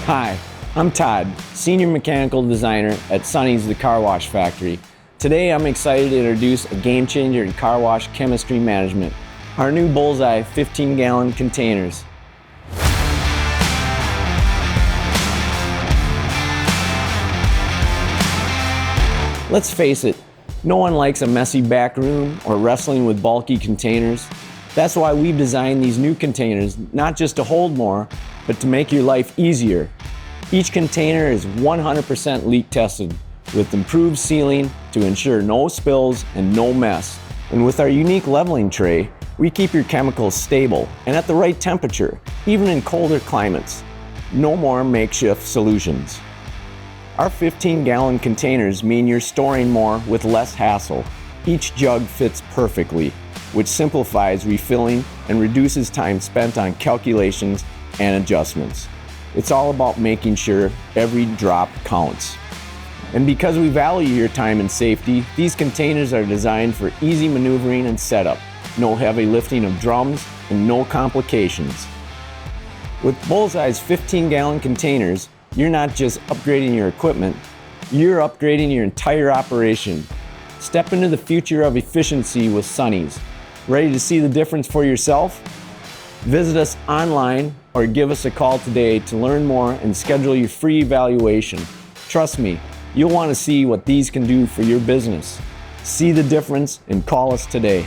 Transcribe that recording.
Hi, I'm Todd, Senior Mechanical Designer at Sonny's The Car Wash Factory. Today I'm excited to introduce a game changer in car wash chemistry management, our new Bullseye 15-gallon containers. Let's face it, no one likes a messy back room or wrestling with bulky containers. That's why we've designed these new containers, not just to hold more, but to make your life easier. Each container is 100% leak tested with improved sealing to ensure no spills and no mess. And with our unique leveling tray, we keep your chemicals stable and at the right temperature, even in colder climates. No more makeshift solutions. Our 15-gallon containers mean you're storing more with less hassle. Each jug fits perfectly, which simplifies refilling and reduces time spent on calculations and adjustments. It's all about making sure every drop counts. And because we value your time and safety, these containers are designed for easy maneuvering and setup, no heavy lifting of drums, and no complications. With Bullseye's 15-gallon containers, you're not just upgrading your equipment, you're upgrading your entire operation. Step into the future of efficiency with Sonny's. Ready to see the difference for yourself? Visit us online or give us a call today to learn more and schedule your free evaluation. Trust me, you'll want to see what these can do for your business. See the difference and call us today.